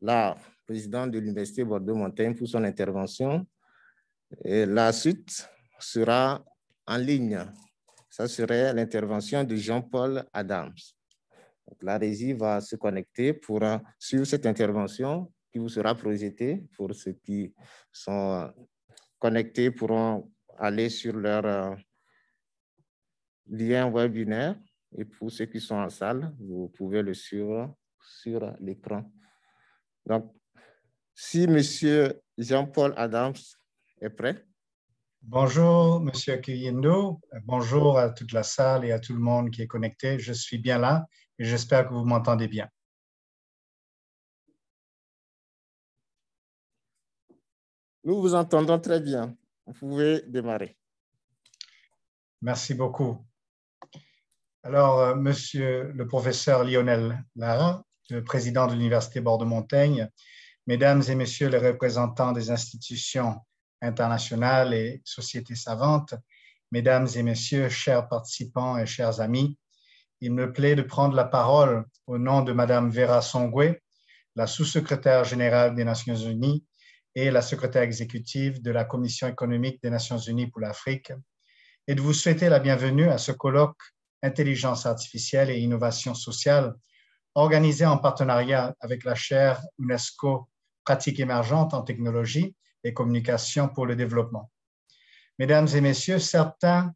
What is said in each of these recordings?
la présidente de l'Université Bordeaux-Montaigne pour son intervention. Et la suite sera en ligne. Ça serait l'intervention de Jean-Paul Adams. Donc, la régie va se connecter pour suivre cette intervention qui vous sera projetée. Pour ceux qui sont connectés pourront aller sur leur lien webinaire. Et pour ceux qui sont en salle, vous pouvez le suivre sur l'écran. Donc, si M. Jean-Paul Adams est prêt. Bonjour, M. Kiyendo. Bonjour à toute la salle et à tout le monde qui est connecté. Je suis bien là et j'espère que vous m'entendez bien. Nous vous entendons très bien. Vous pouvez démarrer. Merci beaucoup. Alors, Monsieur le professeur Lionel Lara, le président de l'Université Bordeaux-Montaigne, Mesdames et Messieurs les représentants des institutions internationales et sociétés savantes, Mesdames et Messieurs, chers participants et chers amis, il me plaît de prendre la parole au nom de Madame Vera Songwe, la sous-secrétaire générale des Nations Unies et la secrétaire exécutive de la Commission économique des Nations Unies pour l'Afrique, et de vous souhaiter la bienvenue à ce colloque Intelligence artificielle et innovation sociale, organisé en partenariat avec la chaire UNESCO Pratiques émergentes en technologie et communication pour le développement. Mesdames et messieurs, certains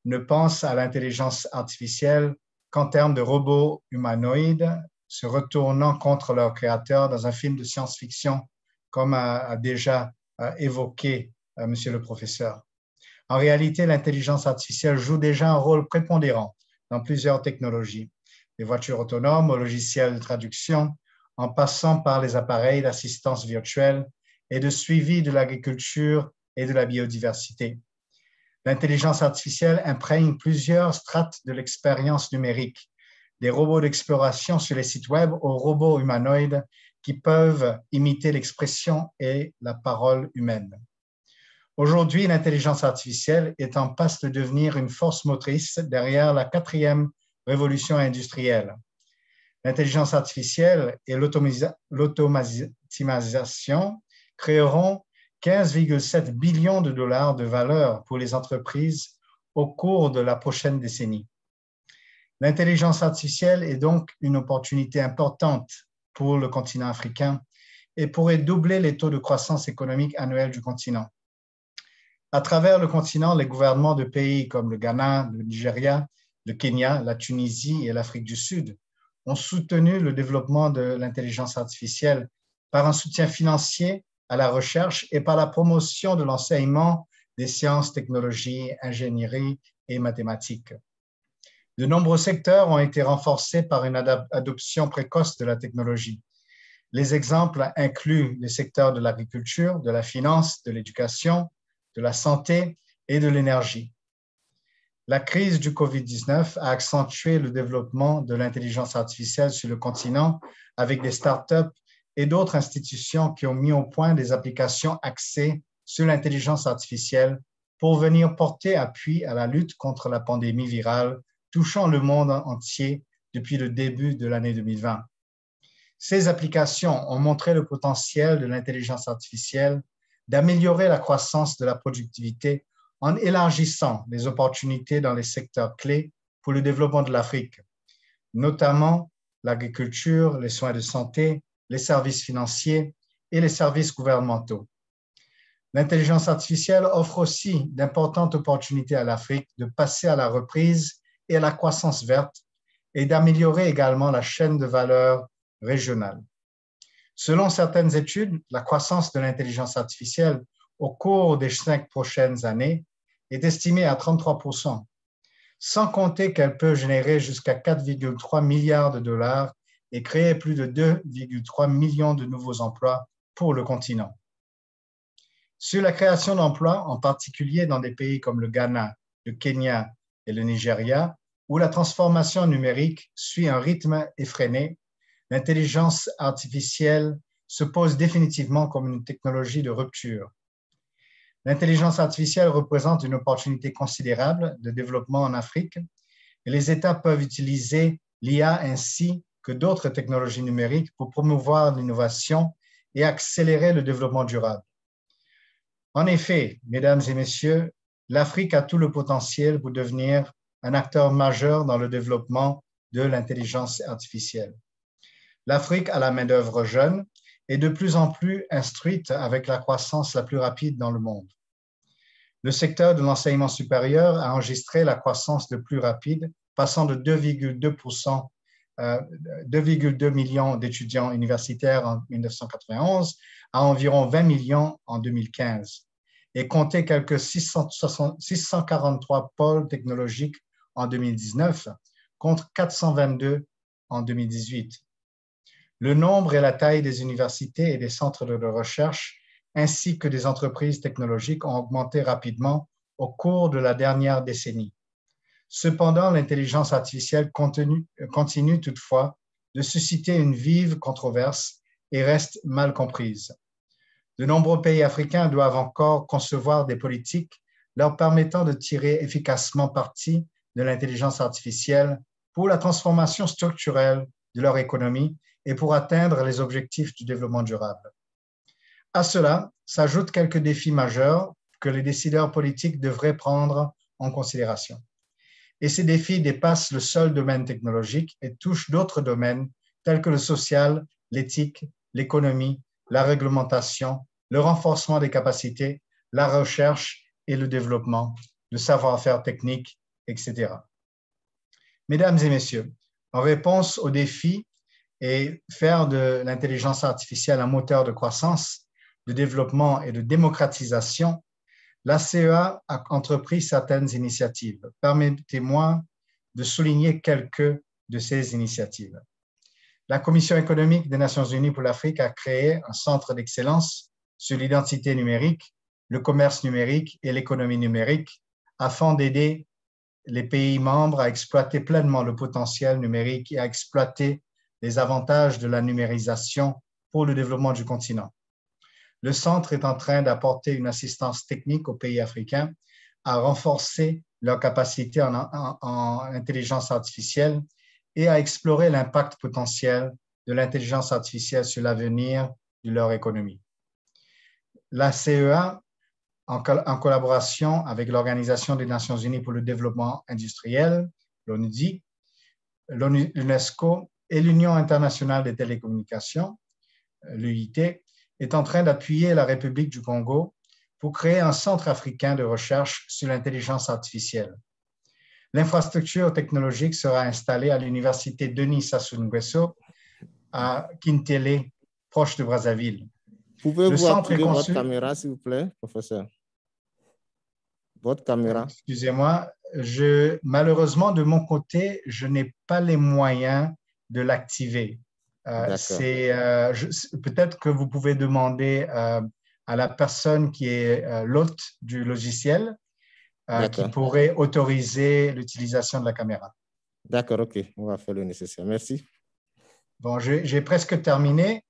ne pensent à l'intelligence artificielle qu'en termes de robots humanoïdes se retournant contre leur créateur dans un film de science-fiction, comme a déjà évoqué monsieur le professeur. En réalité, l'intelligence artificielle joue déjà un rôle prépondérant dans plusieurs technologies, des voitures autonomes aux logiciels de traduction, en passant par les appareils d'assistance virtuelle et de suivi de l'agriculture et de la biodiversité. L'intelligence artificielle imprègne plusieurs strates de l'expérience numérique, des robots d'exploration sur les sites web aux robots humanoïdes qui peuvent imiter l'expression et la parole humaine. Aujourd'hui, l'intelligence artificielle est en passe de devenir une force motrice derrière la 4e révolution industrielle. L'intelligence artificielle et l'automatisation créeront 15,7 billions de dollars de valeur pour les entreprises au cours de la prochaine décennie. L'intelligence artificielle est donc une opportunité importante pour le continent africain et pourrait doubler les taux de croissance économique annuels du continent. À travers le continent, les gouvernements de pays comme le Ghana, le Nigeria, le Kenya, la Tunisie et l'Afrique du Sud ont soutenu le développement de l'intelligence artificielle par un soutien financier à la recherche et par la promotion de l'enseignement des sciences, technologies, ingénierie et mathématiques. De nombreux secteurs ont été renforcés par une adoption précoce de la technologie. Les exemples incluent les secteurs de l'agriculture, de la finance, de l'éducation, de la santé et de l'énergie. La crise du COVID-19 a accentué le développement de l'intelligence artificielle sur le continent avec des startups et d'autres institutions qui ont mis au point des applications axées sur l'intelligence artificielle pour venir porter appui à la lutte contre la pandémie virale touchant le monde entier depuis le début de l'année 2020. Ces applications ont montré le potentiel de l'intelligence artificielle d'améliorer la croissance de la productivité en élargissant les opportunités dans les secteurs clés pour le développement de l'Afrique, notamment l'agriculture, les soins de santé, les services financiers et les services gouvernementaux. L'intelligence artificielle offre aussi d'importantes opportunités à l'Afrique de passer à la reprise et à la croissance verte et d'améliorer également la chaîne de valeur régionale. Selon certaines études, la croissance de l'intelligence artificielle au cours des 5 prochaines années est estimée à 33%, sans compter qu'elle peut générer jusqu'à 4,3 milliards de dollars et créer plus de 2,3 millions de nouveaux emplois pour le continent. Sur la création d'emplois, en particulier dans des pays comme le Ghana, le Kenya et le Nigeria, où la transformation numérique suit un rythme effréné, l'intelligence artificielle se pose définitivement comme une technologie de rupture. L'intelligence artificielle représente une opportunité considérable de développement en Afrique et les États peuvent utiliser l'IA ainsi que d'autres technologies numériques pour promouvoir l'innovation et accélérer le développement durable. En effet, mesdames et messieurs, l'Afrique a tout le potentiel pour devenir un acteur majeur dans le développement de l'intelligence artificielle. L'Afrique a la main-d'œuvre jeune et de plus en plus instruite avec la croissance la plus rapide dans le monde. Le secteur de l'enseignement supérieur a enregistré la croissance le plus rapide, passant de 2,2 millions d'étudiants universitaires en 1991 à environ 20 millions en 2015 et comptait quelques 643 pôles technologiques en 2019 contre 422 en 2018. Le nombre et la taille des universités et des centres de recherche ainsi que des entreprises technologiques ont augmenté rapidement au cours de la dernière décennie. Cependant, l'intelligence artificielle continue toutefois de susciter une vive controverse et reste mal comprise. De nombreux pays africains doivent encore concevoir des politiques leur permettant de tirer efficacement parti de l'intelligence artificielle pour la transformation structurelle de leur économie et pour atteindre les objectifs du développement durable. À cela s'ajoutent quelques défis majeurs que les décideurs politiques devraient prendre en considération. Et ces défis dépassent le seul domaine technologique et touchent d'autres domaines tels que le social, l'éthique, l'économie, la réglementation, le renforcement des capacités, la recherche et le développement, le savoir-faire technique, etc. Mesdames et messieurs, en réponse aux défis et faire de l'intelligence artificielle un moteur de croissance, de développement et de démocratisation, la CEA a entrepris certaines initiatives. Permettez-moi de souligner quelques de ces initiatives. La Commission économique des Nations unies pour l'Afrique a créé un centre d'excellence sur l'identité numérique, le commerce numérique et l'économie numérique afin d'aider les pays membres à exploiter pleinement le potentiel numérique et à exploiter les avantages de la numérisation pour le développement du continent. Le centre est en train d'apporter une assistance technique aux pays africains à renforcer leur capacité en intelligence artificielle et à explorer l'impact potentiel de l'intelligence artificielle sur l'avenir de leur économie. La CEA, en collaboration avec l'Organisation des Nations unies pour le développement industriel, l'ONUDI, l'UNESCO et l'Union internationale des télécommunications, l'UIT, est en train d'appuyer la République du Congo pour créer un centre africain de recherche sur l'intelligence artificielle. L'infrastructure technologique sera installée à l'université Denis Sassou Nguesso à Kintele, proche de Brazzaville. Pouvez-vous activer votre caméra, s'il vous plaît, professeur? Votre caméra. Excusez-moi, malheureusement, de mon côté, je n'ai pas les moyens de l'activer. Peut-être que vous pouvez demander à la personne qui est l'hôte du logiciel qui pourrait autoriser l'utilisation de la caméra. D'accord, OK. On va faire le nécessaire. Merci. Bon, j'ai presque terminé.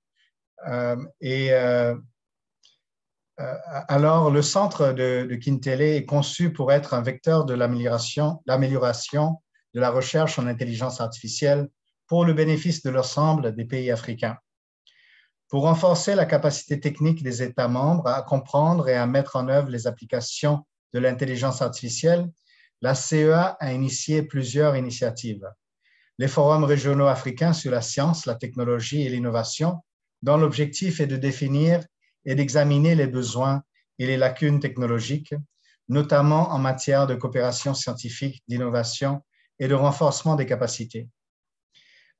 Alors, le centre de Kintele est conçu pour être un vecteur de l'amélioration de la recherche en intelligence artificielle pour le bénéfice de l'ensemble des pays africains. Pour renforcer la capacité technique des États membres à comprendre et à mettre en œuvre les applications de l'intelligence artificielle, la CEA a initié plusieurs initiatives. Les forums régionaux africains sur la science, la technologie et l'innovation, dont l'objectif est de définir et d'examiner les besoins et les lacunes technologiques, notamment en matière de coopération scientifique, d'innovation et de renforcement des capacités.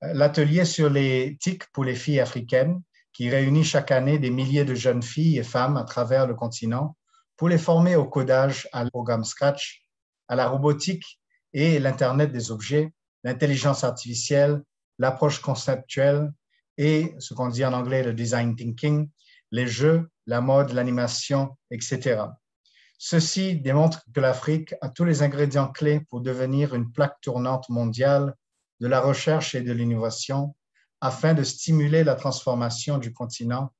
L'atelier sur les TIC pour les filles africaines, qui réunit chaque année des milliers de jeunes filles et femmes à travers le continent pour les former au codage, à programme Scratch, à la robotique et l'Internet des objets, l'intelligence artificielle, l'approche conceptuelle et ce qu'on dit en anglais le design thinking, les jeux, la mode, l'animation, etc. Ceci démontre que l'Afrique a tous les ingrédients clés pour devenir une plaque tournante mondiale de la recherche et de l'innovation afin de stimuler la transformation du continent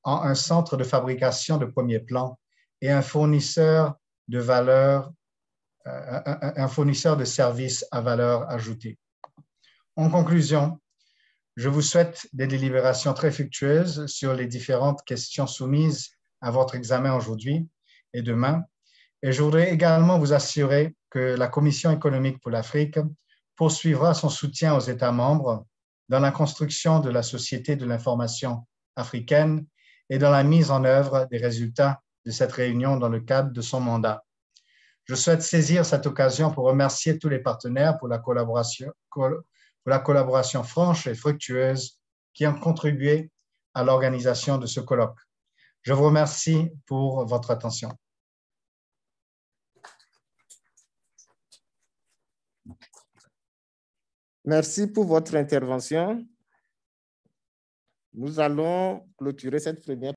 en un centre de fabrication de premier plan et un fournisseur de services à valeur ajoutée. En conclusion, Je vous souhaite des délibérations très fructueuses sur les différentes questions soumises à votre examen aujourd'hui et demain. Et je voudrais également vous assurer que la Commission économique pour l'Afrique poursuivra son soutien aux États membres dans la construction de la Société de l'information africaine et dans la mise en œuvre des résultats de cette réunion dans le cadre de son mandat. Je souhaite saisir cette occasion pour remercier tous les partenaires pour la collaboration franche et fructueuse qui ont contribué à l'organisation de ce colloque. Je vous remercie pour votre attention. Merci pour votre intervention. Nous allons clôturer cette première